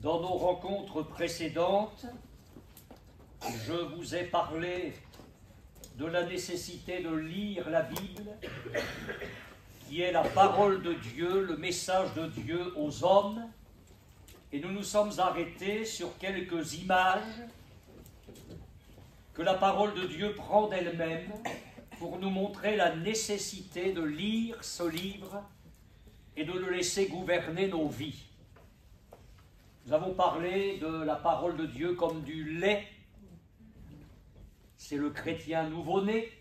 Dans nos rencontres précédentes, je vous ai parlé de la nécessité de lire la Bible, qui est la parole de Dieu, le message de Dieu aux hommes, et nous nous sommes arrêtés sur quelques images que la parole de Dieu prend d'elle-même pour nous montrer la nécessité de lire ce livre et de le laisser gouverner nos vies. Nous avons parlé de la parole de Dieu comme du lait, c'est le chrétien nouveau-né.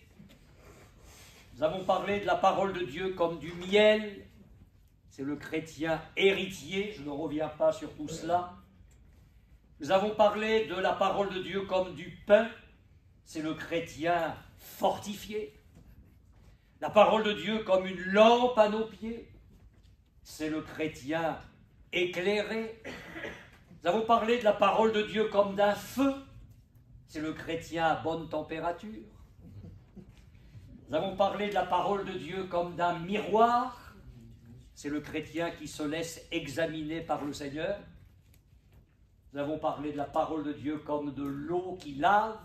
Nous avons parlé de la parole de Dieu comme du miel, c'est le chrétien héritier, je ne reviens pas sur tout cela. Nous avons parlé de la parole de Dieu comme du pain, c'est le chrétien fortifié. La parole de Dieu comme une lampe à nos pieds, c'est le chrétien éclairé. Nous avons parlé de la parole de Dieu comme d'un feu, c'est le chrétien à bonne température. Nous avons parlé de la parole de Dieu comme d'un miroir, c'est le chrétien qui se laisse examiner par le Seigneur. Nous avons parlé de la parole de Dieu comme de l'eau qui lave.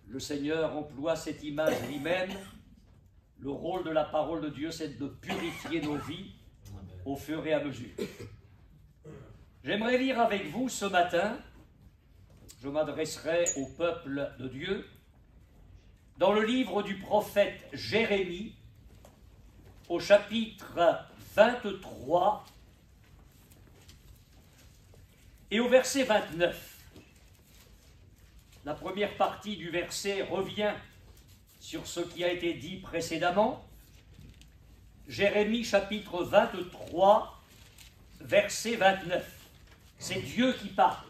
Le Seigneur emploie cette image lui-même. Le rôle de la parole de Dieu, c'est de purifier nos vies au fur et à mesure. J'aimerais lire avec vous ce matin, je m'adresserai au peuple de Dieu, dans le livre du prophète Jérémie, au chapitre 23 et au verset 29. La première partie du verset revient sur ce qui a été dit précédemment. Jérémie chapitre 23, verset 29. C'est Dieu qui parle.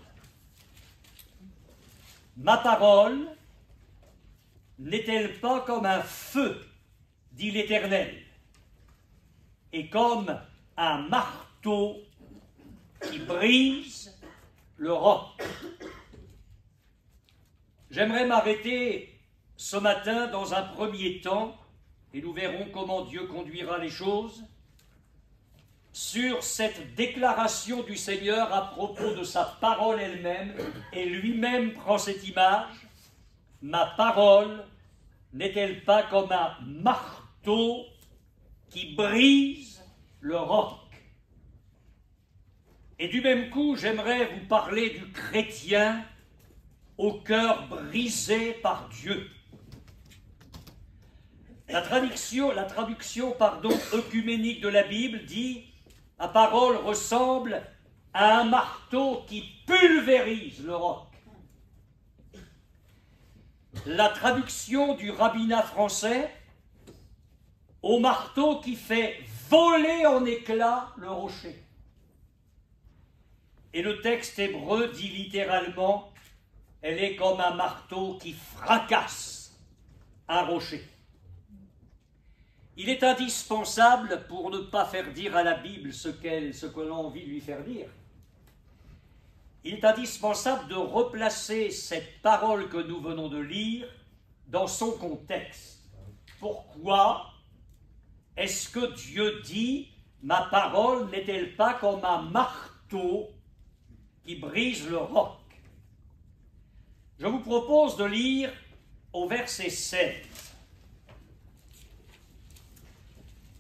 Ma parole n'est-elle pas comme un feu, dit l'Éternel, et comme un marteau qui brise le roc? J'aimerais m'arrêter ce matin dans un premier temps, et nous verrons comment Dieu conduira les choses, sur cette déclaration du Seigneur à propos de sa parole elle-même, et lui-même prend cette image. Ma parole n'est-elle pas comme un marteau qui brise le roc? Et du même coup, j'aimerais vous parler du chrétien au cœur brisé par Dieu. La traduction œcuménique de la Bible dit « La parole ressemble à un marteau qui pulvérise le roc ». La traduction du rabbinat français « Au marteau qui fait voler en éclats le rocher ». Et le texte hébreu dit littéralement « Elle est comme un marteau qui fracasse un rocher ». Il est indispensable, pour ne pas faire dire à la Bible ce que l'on a envie de lui faire dire, il est indispensable de replacer cette parole que nous venons de lire dans son contexte. Pourquoi est-ce que Dieu dit « Ma parole n'est-elle pas comme un marteau qui brise le roc ?» Je vous propose de lire au verset 7.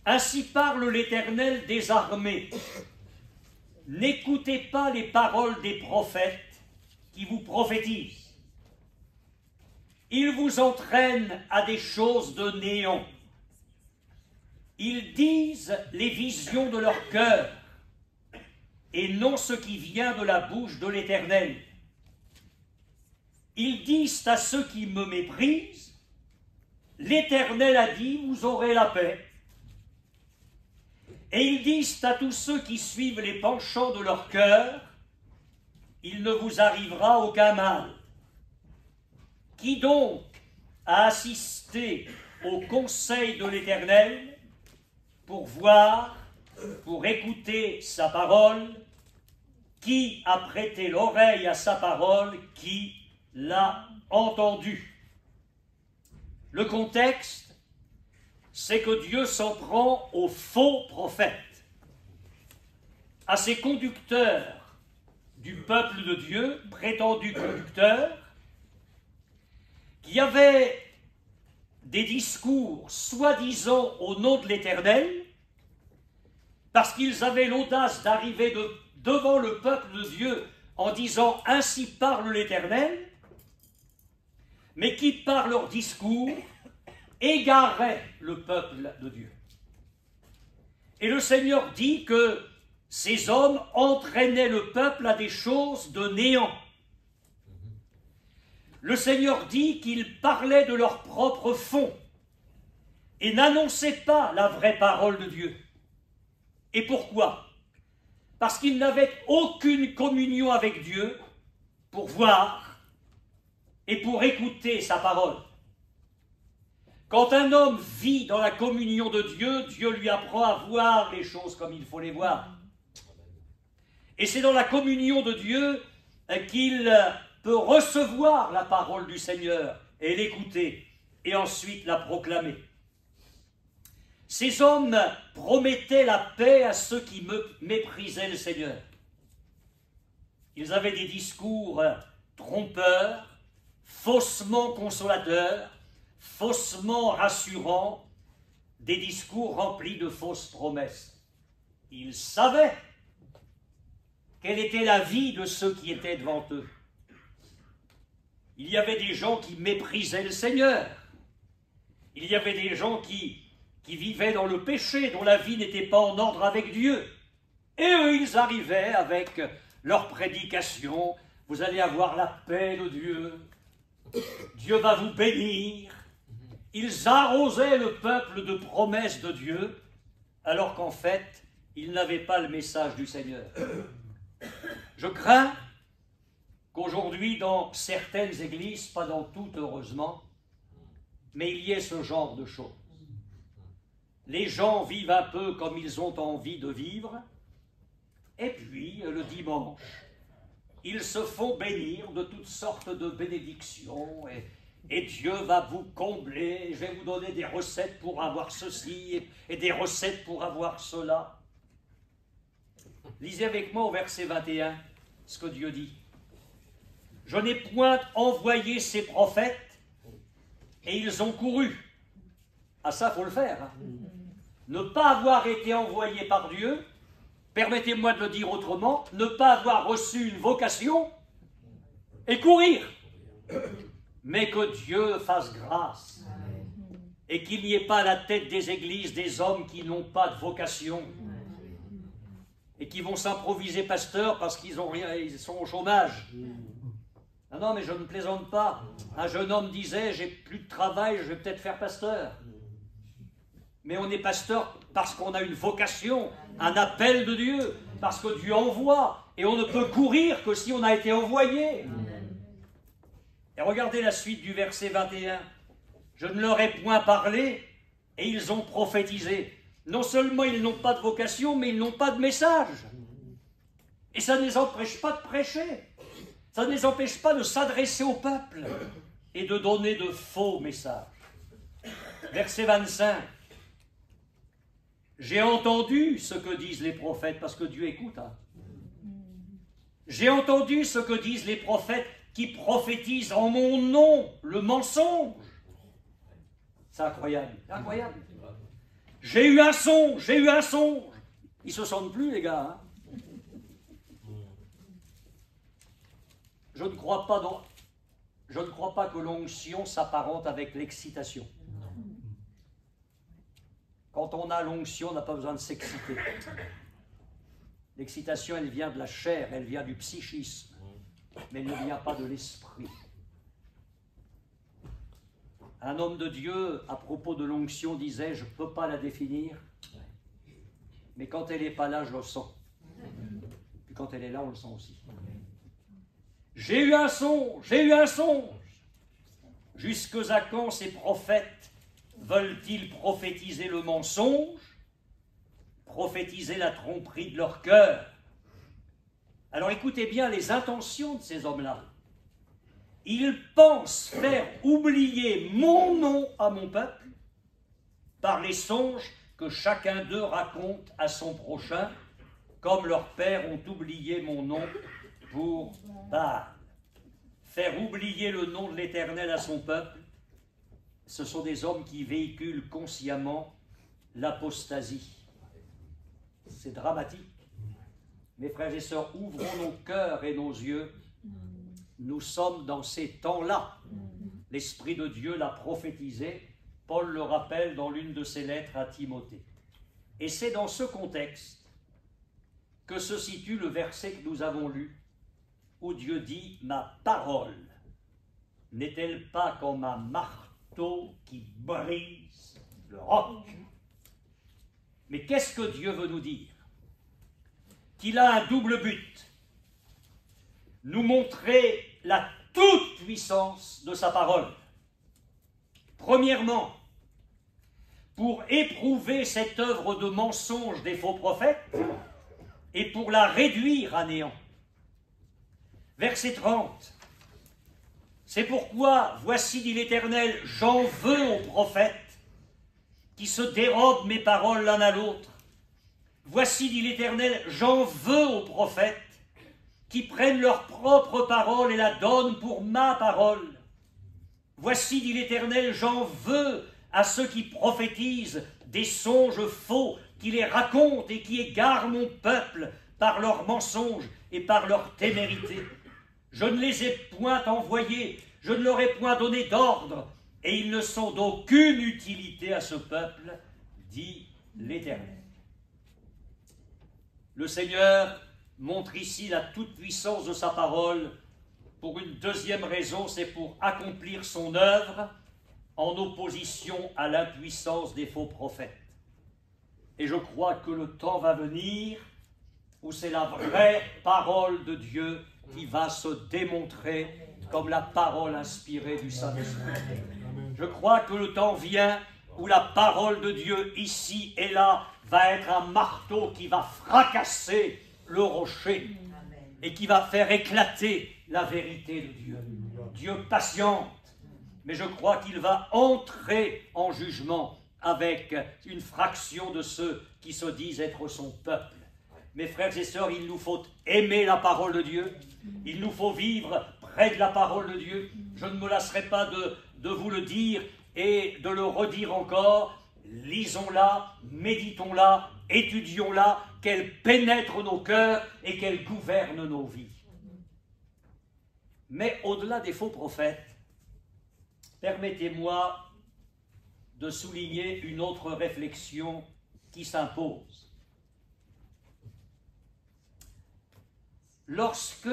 Ainsi parle l'Éternel des armées. N'écoutez pas les paroles des prophètes qui vous prophétisent. Ils vous entraînent à des choses de néant. Ils disent les visions de leur cœur et non ce qui vient de la bouche de l'Éternel. Ils disent à ceux qui me méprisent, l'Éternel a dit, vous aurez la paix. Et ils disent à tous ceux qui suivent les penchants de leur cœur, il ne vous arrivera aucun mal. Qui donc a assisté au conseil de l'Éternel pour voir, pour écouter sa parole? Qui a prêté l'oreille à sa parole? Qui l'a entendu? Le contexte, c'est que Dieu s'en prend aux faux prophètes, à ces conducteurs du peuple de Dieu, prétendus conducteurs, qui avaient des discours soi-disant au nom de l'Éternel, parce qu'ils avaient l'audace d'arriver devant le peuple de Dieu en disant « Ainsi parle l'Éternel », mais qui, par leur discours, égaraient le peuple de Dieu. Et le Seigneur dit que ces hommes entraînaient le peuple à des choses de néant. Le Seigneur dit qu'ils parlaient de leur propre fond et n'annonçaient pas la vraie parole de Dieu. Et pourquoi? Parce qu'ils n'avaient aucune communion avec Dieu pour voir et pour écouter sa parole. Quand un homme vit dans la communion de Dieu, Dieu lui apprend à voir les choses comme il faut les voir. Et c'est dans la communion de Dieu qu'il peut recevoir la parole du Seigneur et l'écouter et ensuite la proclamer. Ces hommes promettaient la paix à ceux qui méprisaient le Seigneur. Ils avaient des discours trompeurs, faussement consolateurs, faussement rassurants, des discours remplis de fausses promesses. Ils savaient quelle était la vie de ceux qui étaient devant eux. Il y avait des gens qui méprisaient le Seigneur. Il y avait des gens qui vivaient dans le péché, dont la vie n'était pas en ordre avec Dieu. Et eux, ils arrivaient avec leur prédication. Vous allez avoir la paix de Dieu. Dieu va vous bénir. Ils arrosaient le peuple de promesses de Dieu, alors qu'en fait, ils n'avaient pas le message du Seigneur. Je crains qu'aujourd'hui, dans certaines églises, pas dans toutes heureusement, mais il y ait ce genre de choses. Les gens vivent un peu comme ils ont envie de vivre, et puis le dimanche, ils se font bénir de toutes sortes de bénédictions, et Dieu va vous combler, je vais vous donner des recettes pour avoir ceci, et des recettes pour avoir cela. Lisez avec moi au verset 21 ce que Dieu dit. « Je n'ai point envoyé ces prophètes, et ils ont couru. » Ah ça, il faut le faire. Hein. Ne pas avoir été envoyé par Dieu, permettez-moi de le dire autrement, ne pas avoir reçu une vocation et courir. Mais que Dieu fasse grâce et qu'il n'y ait pas à la tête des églises des hommes qui n'ont pas de vocation et qui vont s'improviser pasteurs parce qu'ils ont rien, ils sont au chômage. Ah non, mais je ne plaisante pas. Un jeune homme disait, j'ai plus de travail, je vais peut-être faire pasteur. Mais on est pasteur parce qu'on a une vocation, un appel de Dieu, parce que Dieu envoie, et on ne peut courir que si on a été envoyé. Et regardez la suite du verset 21. « Je ne leur ai point parlé, et ils ont prophétisé. » Non seulement ils n'ont pas de vocation, mais ils n'ont pas de message. Et ça ne les empêche pas de prêcher. Ça ne les empêche pas de s'adresser au peuple et de donner de faux messages. Verset 25. J'ai entendu ce que disent les prophètes, parce que Dieu écoute. Hein. J'ai entendu ce que disent les prophètes qui prophétisent en mon nom le mensonge. C'est incroyable, incroyable. J'ai eu un songe, j'ai eu un songe. Ils ne se sentent plus, les gars. Hein. Je ne crois pas que l'onction s'apparente avec l'excitation. Quand on a l'onction, on n'a pas besoin de s'exciter. L'excitation, elle vient de la chair, elle vient du psychisme, mais elle ne vient pas de l'esprit. Un homme de Dieu, à propos de l'onction, disait « Je ne peux pas la définir, mais quand elle n'est pas là, je le sens. Puis quand elle est là, on le sent aussi. » J'ai eu un songe, j'ai eu un songe. Jusque à quand ces prophètes veulent-ils prophétiser le mensonge, prophétiser la tromperie de leur cœur? Alors écoutez bien les intentions de ces hommes-là. Ils pensent faire oublier mon nom à mon peuple par les songes que chacun d'eux raconte à son prochain, comme leurs pères ont oublié mon nom pour Baal. Faire oublier le nom de l'Éternel à son peuple, ce sont des hommes qui véhiculent consciemment l'apostasie. C'est dramatique. Mes frères et sœurs, ouvrons nos cœurs et nos yeux. Nous sommes dans ces temps-là. L'Esprit de Dieu l'a prophétisé. Paul le rappelle dans l'une de ses lettres à Timothée. Et c'est dans ce contexte que se situe le verset que nous avons lu, où Dieu dit « Ma parole n'est-elle pas comme un marteau qui brise le roc ?» Mais qu'est-ce que Dieu veut nous dire? Qu'il a un double but. Nous montrer la toute-puissance de sa parole. Premièrement, pour éprouver cette œuvre de mensonge des faux prophètes et pour la réduire à néant. Verset 30. C'est pourquoi, voici dit l'Éternel, j'en veux aux prophètes qui se dérobent mes paroles l'un à l'autre. Voici dit l'Éternel, j'en veux aux prophètes qui prennent leur propre parole et la donnent pour ma parole. Voici dit l'Éternel, j'en veux à ceux qui prophétisent des songes faux, qui les racontent et qui égarent mon peuple par leurs mensonges et par leur témérité. Je ne les ai point envoyés, je ne leur ai point donné d'ordre, et ils ne sont d'aucune utilité à ce peuple, dit l'Éternel. Le Seigneur montre ici la toute-puissance de sa parole. Pour une deuxième raison, c'est pour accomplir son œuvre en opposition à l'impuissance des faux prophètes. Et je crois que le temps va venir où c'est la vraie parole de Dieu qui va se démontrer comme la parole inspirée du Saint-Esprit. Je crois que le temps vient où la parole de Dieu, ici et là, va être un marteau qui va fracasser le rocher et qui va faire éclater la vérité de Dieu. Dieu patiente, mais je crois qu'il va entrer en jugement avec une fraction de ceux qui se disent être son peuple. Mes frères et sœurs, il nous faut aimer la parole de Dieu, il nous faut vivre près de la parole de Dieu. Je ne me lasserai pas de vous le dire et de le redire encore. Lisons-la, méditons-la, étudions-la, qu'elle pénètre nos cœurs et qu'elle gouverne nos vies. Mais au-delà des faux prophètes, permettez-moi de souligner une autre réflexion qui s'impose. Lorsque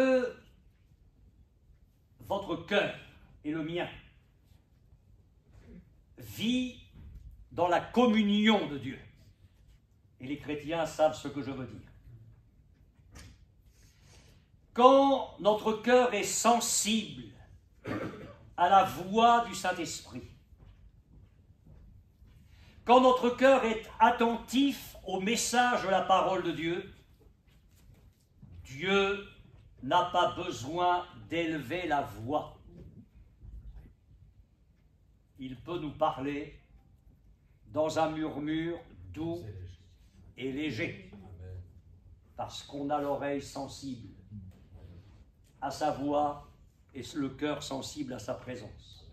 votre cœur et le mien vit dans la communion de Dieu, et les chrétiens savent ce que je veux dire, quand notre cœur est sensible à la voix du Saint-Esprit, quand notre cœur est attentif au message de la parole de Dieu, Dieu n'a pas besoin d'élever la voix. Il peut nous parler dans un murmure doux et léger, parce qu'on a l'oreille sensible à sa voix et le cœur sensible à sa présence.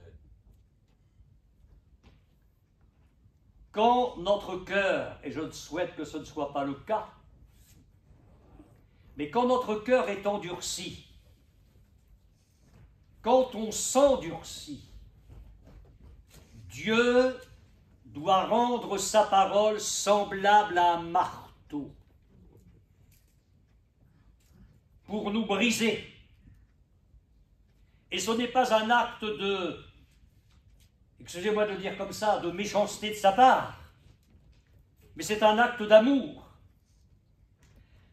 Quand notre cœur, et je souhaite que ce ne soit pas le cas, mais quand notre cœur est endurci, quand on s'endurcit, Dieu doit rendre sa parole semblable à un marteau pour nous briser. Et ce n'est pas un acte de, excusez-moi de le dire comme ça, de méchanceté de sa part, mais c'est un acte d'amour.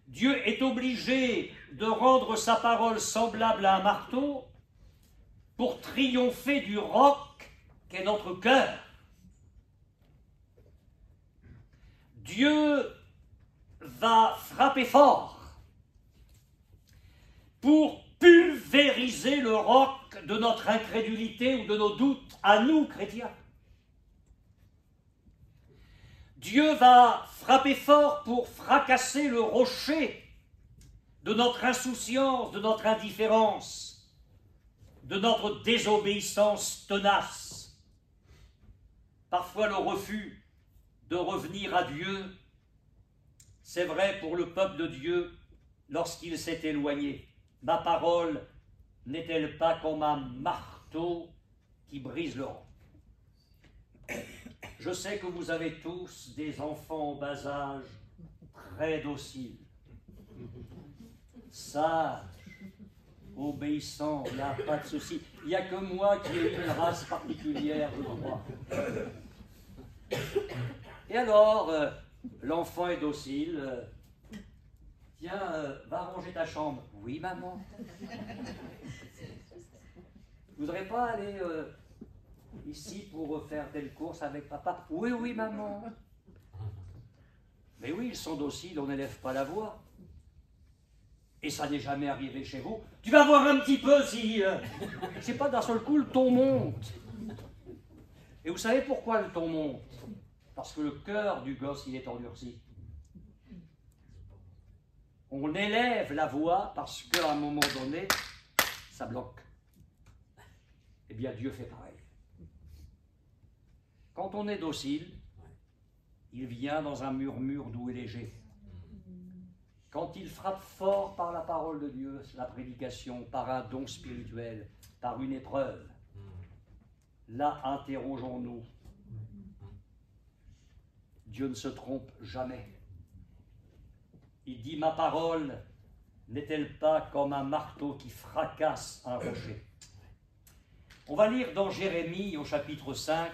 Dieu est obligé de rendre sa parole semblable à un marteau pour triompher du roc qu'est notre cœur. Dieu va frapper fort pour pulvériser le roc de notre incrédulité ou de nos doutes à nous, chrétiens. Dieu va frapper fort pour fracasser le rocher de notre insouciance, de notre indifférence, de notre désobéissance tenace. Parfois le refus de revenir à Dieu, c'est vrai pour le peuple de Dieu lorsqu'il s'est éloigné. Ma parole n'est-elle pas comme un marteau qui brise le roc? Je sais que vous avez tous des enfants en bas âge très dociles, sages, obéissants, il n'y a pas de souci. Il n'y a que moi qui ai une race particulière, je crois. Et alors, l'enfant est docile. Tiens, va ranger ta chambre. Oui, maman. Je voudrais pas aller ici pour faire telle course avec papa. Oui, oui, maman. Mais oui, ils sont dociles, on n'élève pas la voix. Et ça n'est jamais arrivé chez vous. Tu vas voir un petit peu si... je sais pas, d'un seul coup, le ton monte. Et vous savez pourquoi le ton monte? Parce que le cœur du gosse, il est endurci. On élève la voix parce qu'à un moment donné, ça bloque. Eh bien, Dieu fait pareil. Quand on est docile, il vient dans un murmure doux et léger. Quand il frappe fort par la parole de Dieu, la prédication, par un don spirituel, par une épreuve, là, interrogeons-nous. Dieu ne se trompe jamais. Il dit, ma parole n'est-elle pas comme un marteau qui fracasse un rocher? On va lire dans Jérémie au chapitre 5,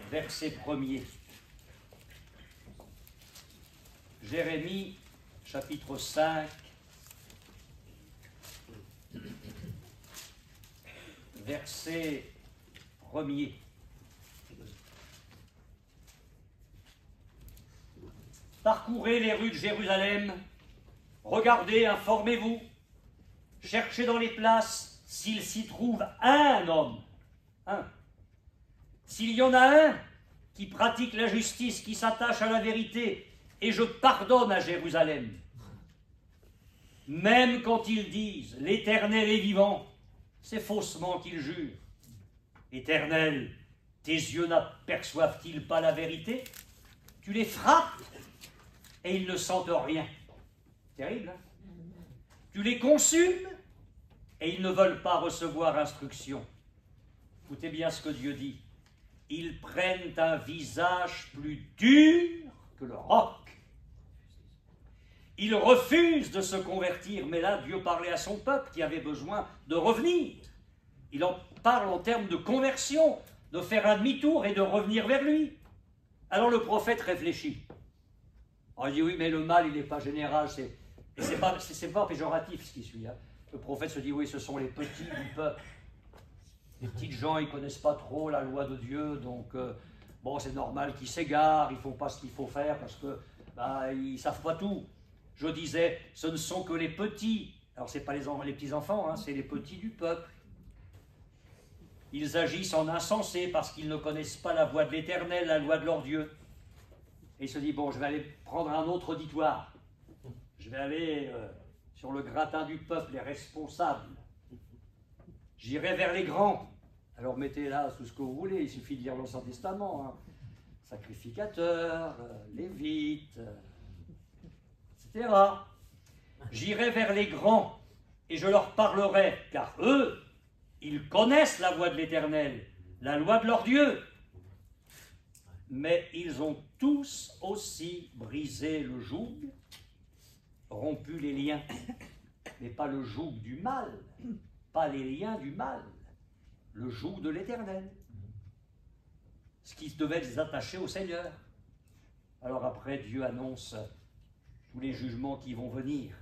verset 1er. Jérémie, chapitre 5, verset 1er. Parcourez les rues de Jérusalem, regardez, informez-vous, cherchez dans les places s'il s'y trouve un homme, un. S'il y en a un qui pratique la justice, qui s'attache à la vérité, et je pardonne à Jérusalem. Même quand ils disent « l'Éternel est vivant », c'est faussement qu'ils jurent. « Éternel, tes yeux n'aperçoivent-ils pas la vérité? Tu les frappes et ils ne sentent rien. » Terrible, hein? Tu les consumes et ils ne veulent pas recevoir instruction. Écoutez bien ce que Dieu dit. Ils prennent un visage plus dur que le roc. Ils refusent de se convertir. Mais là, Dieu parlait à son peuple qui avait besoin de revenir. Il en parle en termes de conversion, de faire un demi-tour et de revenir vers lui. Alors le prophète réfléchit. Il dit oui, mais le mal, il n'est pas général. C'est pas péjoratif ce qui suit. Hein. Le prophète se dit oui, ce sont les petits du peuple. Les petites gens, ils ne connaissent pas trop la loi de Dieu, donc bon, c'est normal qu'ils s'égarent, ils ne font pas ce qu'il faut faire parce que ils ne savent pas tout. Je disais, ce ne sont que les petits, alors ce n'est pas les petits-enfants, hein, c'est les petits du peuple. Ils agissent en insensés parce qu'ils ne connaissent pas la voie de l'Éternel, la loi de leur Dieu. Et il se dit, bon, je vais aller prendre un autre auditoire. Je vais aller sur le gratin du peuple, les responsables. J'irai vers les grands. Alors mettez là tout ce que vous voulez, il suffit de lire l'Ancien Testament. Hein. Sacrificateurs, lévites, etc. J'irai vers les grands et je leur parlerai, car eux, ils connaissent la voie de l'Éternel, la loi de leur Dieu. Mais ils ont tous aussi brisé le joug, rompu les liens, mais pas le joug du mal, pas les liens du mal, le joug de l'Éternel, ce qui devait les attacher au Seigneur. Alors après, Dieu annonce tous les jugements qui vont venir.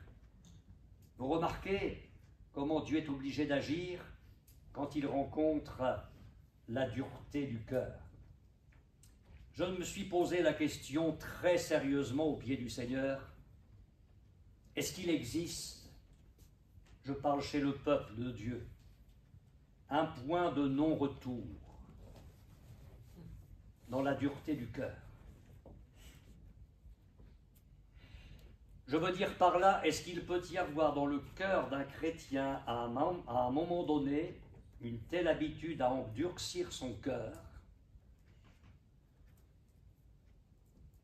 Vous remarquez comment Dieu est obligé d'agir quand il rencontre la dureté du cœur. Je me suis posé la question très sérieusement au pied du Seigneur. Est-ce qu'il existe, je parle chez le peuple de Dieu, un point de non-retour dans la dureté du cœur? Je veux dire par là, est-ce qu'il peut y avoir dans le cœur d'un chrétien à un moment donné une telle habitude à endurcir son cœur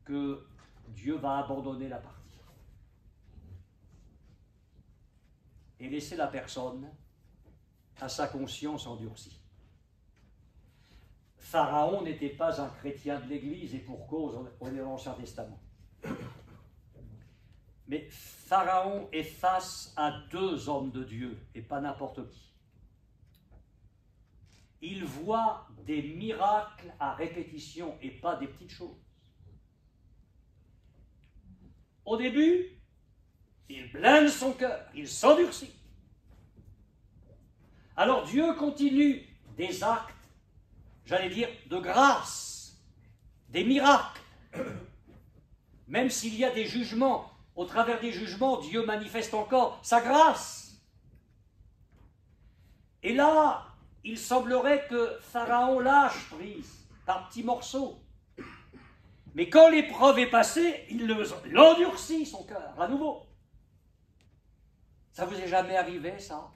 que Dieu va abandonner la partie et laisser la personne à sa conscience endurcie. Pharaon n'était pas un chrétien de l'Église, et pour cause, on est dans l'Ancien Testament. Mais Pharaon est face à deux hommes de Dieu, et pas n'importe qui. Il voit des miracles à répétition, et pas des petites choses. Au début, il blinde son cœur, il s'endurcit. Alors Dieu continue des actes, j'allais dire, de grâce, des miracles. Même s'il y a des jugements, au travers des jugements, Dieu manifeste encore sa grâce. Et là, il semblerait que Pharaon lâche prise par petits morceaux. Mais quand l'épreuve est passée, il l'endurcit son cœur, à nouveau. Ça vous est jamais arrivé, ça?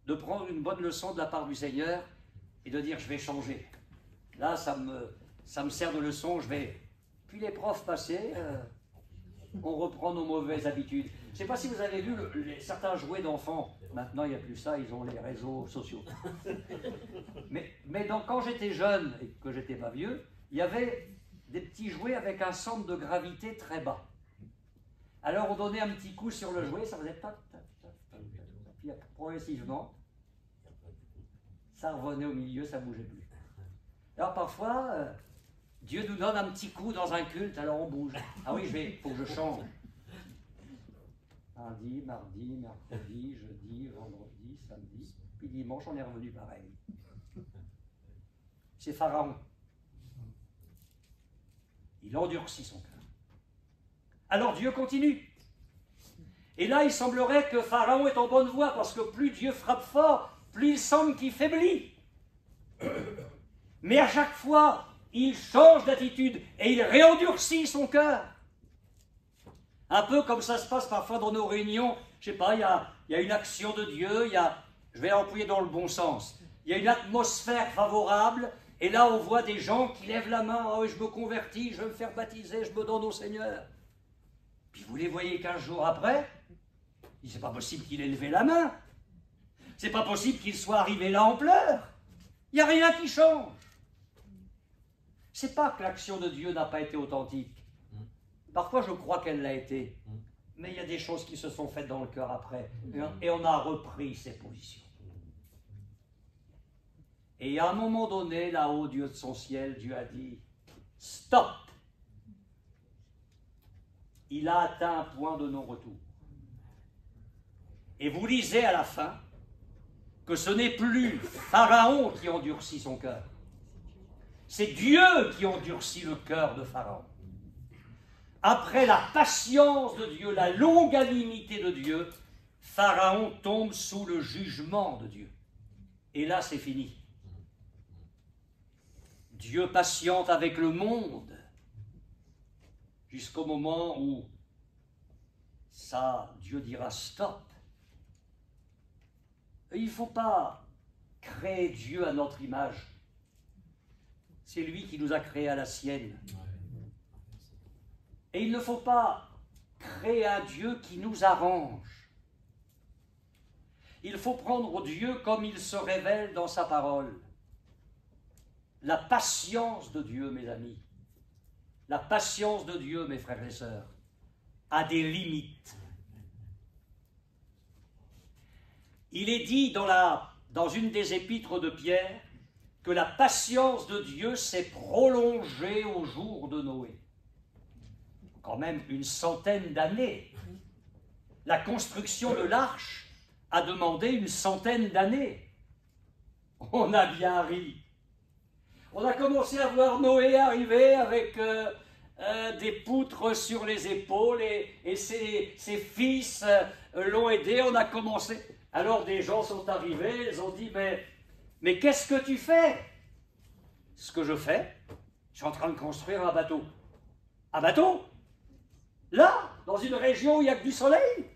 De prendre une bonne leçon de la part du Seigneur et de dire, je vais changer. Là, ça me sert de leçon, je vais... Puis l'épreuve passée, on reprend nos mauvaises habitudes. Je ne sais pas si vous avez vu certains jouets d'enfants. Maintenant, il n'y a plus ça, ils ont les réseaux sociaux. Mais quand j'étais jeune et que j'étais pas vieux, il y avait des petits jouets avec un centre de gravité très bas. Alors on donnait un petit coup sur le jouet, ça faisait tap, tap, tap, tap, tap. Puis progressivement, ça revenait au milieu, ça ne bougeait plus. Alors parfois, Dieu nous donne un petit coup dans un culte, alors on bouge. Ah oui, il faut que je change. Lundi, mardi, mercredi, jeudi, vendredi, samedi, puis dimanche, on est revenu pareil. C'est Pharaon. Il endurcit son cœur. Alors Dieu continue. Et là, il semblerait que Pharaon est en bonne voie, parce que plus Dieu frappe fort, plus il semble qu'il faiblit. Mais à chaque fois, il change d'attitude et il réendurcit son cœur. Un peu comme ça se passe parfois dans nos réunions. Je ne sais pas, il y a une action de Dieu, je vais l'employer dans le bon sens. Il y a une atmosphère favorable, et là on voit des gens qui lèvent la main, oh, je me convertis, je veux me faire baptiser, je me donne au Seigneur. Puis vous les voyez 15 jours après, c'est pas possible qu'il ait levé la main. C'est pas possible qu'il soit arrivé là en pleurs. Il n'y a rien qui change. C'est pas que l'action de Dieu n'a pas été authentique. Parfois, je crois qu'elle l'a été. Mais il y a des choses qui se sont faites dans le cœur après. Et on a repris ses positions. Et à un moment donné, là-haut, Dieu de son ciel, Dieu a dit, stop! Il a atteint un point de non-retour. Et vous lisez à la fin que ce n'est plus Pharaon qui endurcit son cœur. C'est Dieu qui endurcit le cœur de Pharaon. Après la patience de Dieu, la longanimité de Dieu, Pharaon tombe sous le jugement de Dieu. Et là, c'est fini. Dieu patiente avec le monde jusqu'au moment où Dieu dira stop. Et il ne faut pas créer Dieu à notre image. C'est lui qui nous a créés à la sienne. Et il ne faut pas créer un Dieu qui nous arrange. Il faut prendre Dieu comme il se révèle dans sa parole. La patience de Dieu, mes amis, la patience de Dieu, mes frères et sœurs, a des limites. Il est dit dans une des épîtres de Pierre que la patience de Dieu s'est prolongée au jour de Noé. Quand même une centaine d'années. La construction de l'arche a demandé une centaine d'années. On a bien ri. On a commencé à voir Noé arriver avec des poutres sur les épaules et ses fils l'ont aidé. On a commencé. Alors des gens sont arrivés, ils ont dit mais qu'est-ce que tu fais? Ce que je suis en train de construire un bateau. Un bateau? Là, dans une région où il n'y a que du soleil?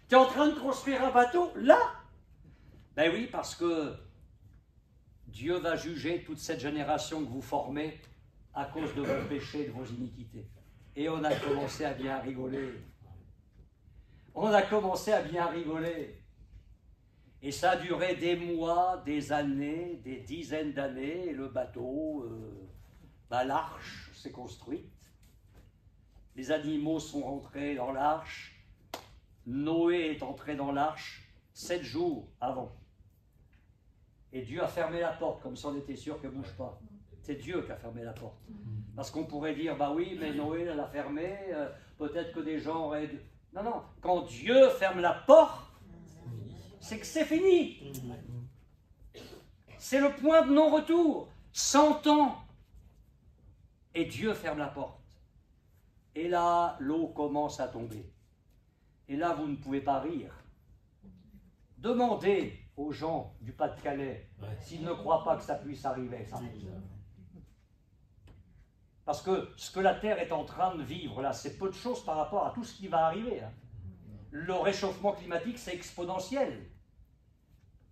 Tu es en train de construire un bateau là? Ben oui, parce que Dieu va juger toute cette génération que vous formez à cause de vos péchés, de vos iniquités. Et on a commencé à bien rigoler. On a commencé à bien rigoler. Et ça a duré des mois, des années, des dizaines d'années. Et le bateau, l'arche s'est construite. Les animaux sont rentrés dans l'arche. Noé est entré dans l'arche 7 jours avant. Et Dieu a fermé la porte, comme si on était sûr qu'elle ne bouge pas. C'est Dieu qui a fermé la porte. Parce qu'on pourrait dire, bah oui, mais Noé l'a fermée, peut-être que des gens auraient... Non, non, quand Dieu ferme la porte, c'est que c'est fini. C'est le point de non-retour. 100 ans. Et Dieu ferme la porte. Et là, l'eau commence à tomber. Et là, vous ne pouvez pas rire. Demandez aux gens du Pas-de-Calais s'ils ne croient pas que ça puisse arriver. Ça. Parce que ce que la Terre est en train de vivre, là, c'est peu de choses par rapport à tout ce qui va arriver. Hein. Le réchauffement climatique, c'est exponentiel.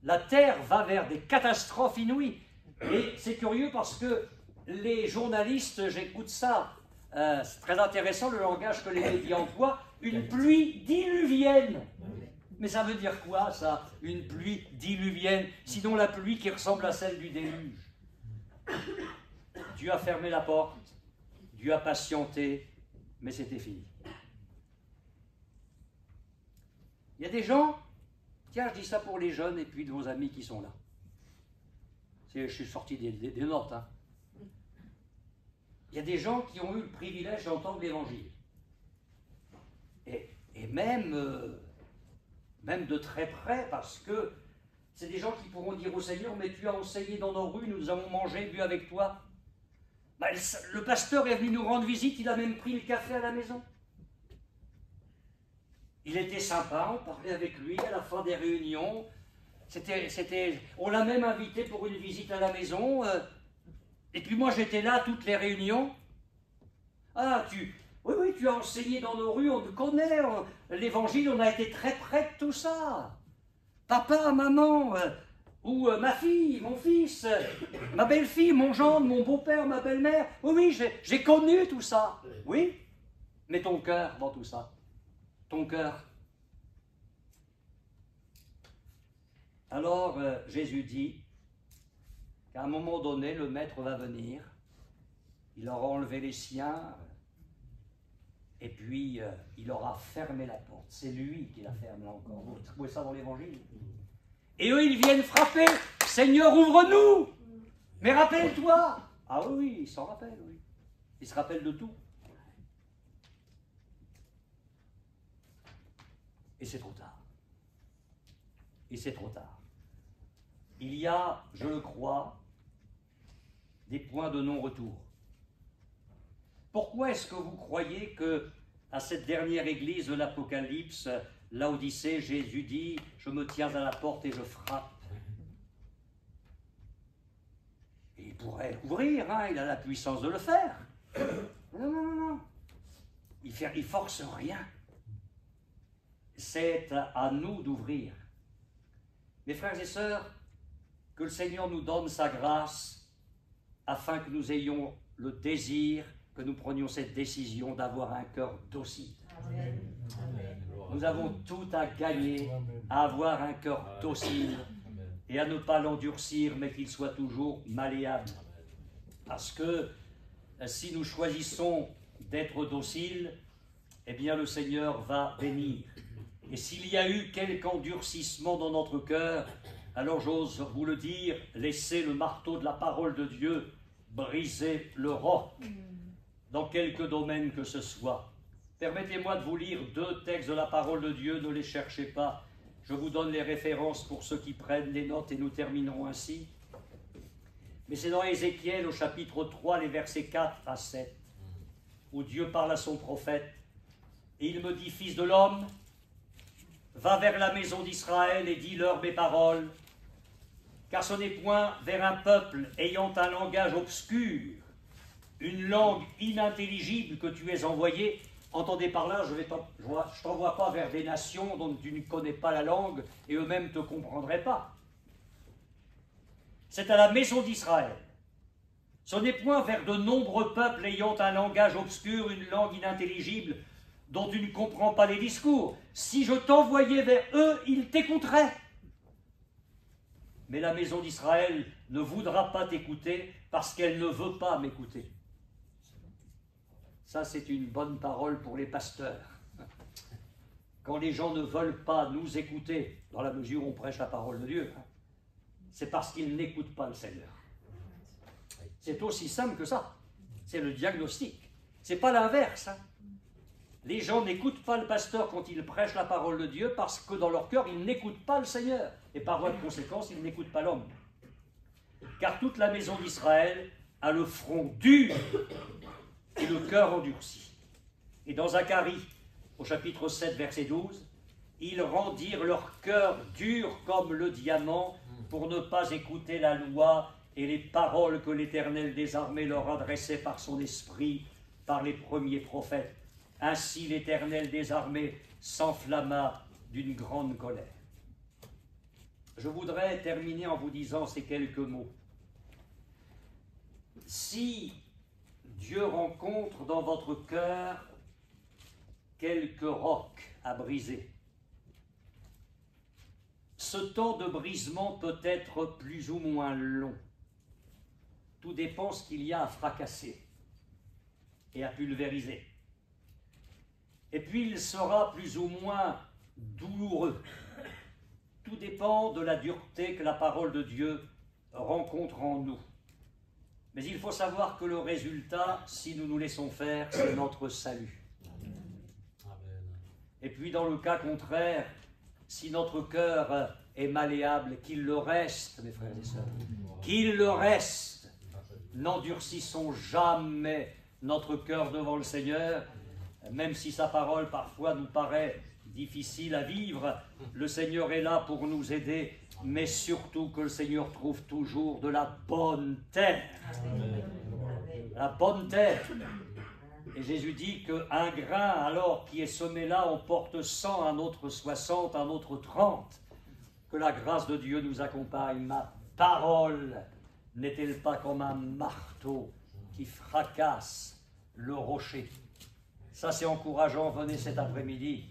La Terre va vers des catastrophes inouïes. Et c'est curieux parce que les journalistes, j'écoute ça, c'est très intéressant le langage que les médias emploient, une pluie diluvienne. Mais ça veut dire quoi, ça, une pluie diluvienne? Sinon la pluie qui ressemble à celle du déluge. Dieu a fermé la porte, Dieu a patienté, mais c'était fini. Il y a des gens, tiens, je dis ça pour les jeunes et puis de vos amis qui sont là. Je suis sorti des notes. Hein. Il y a des gens qui ont eu le privilège d'entendre l'Évangile. Et même de très près, parce que c'est des gens qui pourront dire au Seigneur, mais tu as enseigné dans nos rues, nous avons mangé, bu avec toi. Ben, le pasteur est venu nous rendre visite, il a même pris le café à la maison. Il était sympa, on parlait avec lui à la fin des réunions. On l'a même invité pour une visite à la maison. Et puis moi j'étais là à toutes les réunions. Ah, oui, tu as enseigné dans nos rues, on te connaît, l'évangile, on a été très près de tout ça. Papa, maman, ou ma fille, mon fils, ma belle-fille, mon gendre, mon beau-père, ma belle-mère. Oui, j'ai connu tout ça. Oui, mais ton cœur dans tout ça. Ton cœur. Alors Jésus dit qu'à un moment donné, le maître va venir, il aura enlevé les siens, et puis il aura fermé la porte. C'est lui qui la ferme là encore. Vous trouvez ça dans l'Évangile? Et eux, ils viennent frapper. Seigneur, ouvre-nous! Mais rappelle-toi! Ah oui, il s'en rappelle, oui. Il se rappelle de tout. Et c'est trop tard. Et c'est trop tard. Il y a, je le crois, des points de non-retour. Pourquoi est-ce que vous croyez que à cette dernière église de l'Apocalypse, Laodicée, Jésus dit « Je me tiens à la porte et je frappe ». Il pourrait ouvrir, hein, il a la puissance de le faire. Non, non, non, non. Il force rien. C'est à nous d'ouvrir. Mes frères et sœurs, que le Seigneur nous donne sa grâce afin que nous ayons le désir, que nous prenions cette décision d'avoir un cœur docile. Amen. Nous avons tout à gagner à avoir un cœur docile et à ne pas l'endurcir, mais qu'il soit toujours malléable. Parce que si nous choisissons d'être dociles, eh bien le Seigneur va bénir. Et s'il y a eu quelque endurcissement dans notre cœur, alors j'ose vous le dire, laissez le marteau de la parole de Dieu briser le roc dans quelque domaine que ce soit. Permettez-moi de vous lire 2 textes de la parole de Dieu, ne les cherchez pas. Je vous donne les références pour ceux qui prennent les notes et nous terminerons ainsi. Mais c'est dans Ézéchiel au chapitre 3, les versets 4 à 7, où Dieu parle à son prophète. Et il me dit, fils de l'homme, va vers la maison d'Israël et dis-leur mes paroles, car ce n'est point vers un peuple ayant un langage obscur, une langue inintelligible que tu es envoyé, Entendez par là, je ne t'envoie pas vers des nations dont tu ne connais pas la langue et eux-mêmes ne te comprendraient pas. C'est à la maison d'Israël. Ce n'est point vers de nombreux peuples ayant un langage obscur, une langue inintelligible, dont tu ne comprends pas les discours. Si je t'envoyais vers eux, ils t'écouteraient. Mais la maison d'Israël ne voudra pas t'écouter parce qu'elle ne veut pas m'écouter. Ça, c'est une bonne parole pour les pasteurs. Quand les gens ne veulent pas nous écouter, dans la mesure où on prêche la parole de Dieu, c'est parce qu'ils n'écoutent pas le Seigneur. C'est aussi simple que ça. C'est le diagnostic. C'est pas l'inverse. Les gens n'écoutent pas le pasteur quand il prêche la parole de Dieu parce que dans leur cœur, ils n'écoutent pas le Seigneur. Et par voie de conséquence, ils n'écoutent pas l'homme. Car toute la maison d'Israël a le front dur et le cœur endurci. Et dans Zacharie, au chapitre 7, verset 12, ils rendirent leur cœur dur comme le diamant pour ne pas écouter la loi et les paroles que l'Éternel des armées leur adressait par son esprit, par les premiers prophètes. Ainsi l'Éternel des armées s'enflamma d'une grande colère. Je voudrais terminer en vous disant ces quelques mots. Si Dieu rencontre dans votre cœur quelques rocs à briser, ce temps de brisement peut être plus ou moins long. Tout dépend ce qu'il y a à fracasser et à pulvériser. Et puis il sera plus ou moins douloureux. Tout dépend de la dureté que la parole de Dieu rencontre en nous. Mais il faut savoir que le résultat, si nous nous laissons faire, c'est notre salut. Et puis dans le cas contraire, si notre cœur est malléable, qu'il le reste, mes frères et sœurs, qu'il le reste. N'endurcissons jamais notre cœur devant le Seigneur, même si sa parole parfois nous paraît difficile à vivre. Le Seigneur est là pour nous aider, mais surtout que le Seigneur trouve toujours de la bonne terre. La bonne terre. Et Jésus dit qu'un grain, alors qui est semé là, on porte 100, un autre 60, un autre 30. Que la grâce de Dieu nous accompagne. Ma parole n'est-elle pas comme un marteau qui fracasse le rocher? Ça, c'est encourageant. Venez cet après-midi.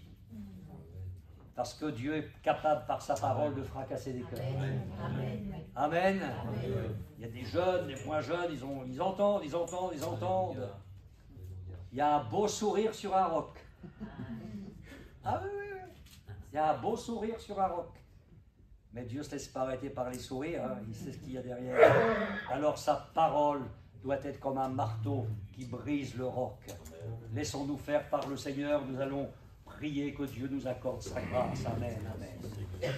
Parce que Dieu est capable, par sa parole, de fracasser des cœurs. Amen. Amen. Amen. Il y a des jeunes, des moins jeunes, ils entendent. Il y a un beau sourire sur un roc. Ah oui. Il y a un beau sourire sur un roc. Mais Dieu ne se laisse pas arrêter par les sourires, il sait ce qu'il y a derrière. Alors sa parole doit être comme un marteau qui brise le roc. Laissons-nous faire par le Seigneur, nous allons prier que Dieu nous accorde sa grâce. Amen, amen.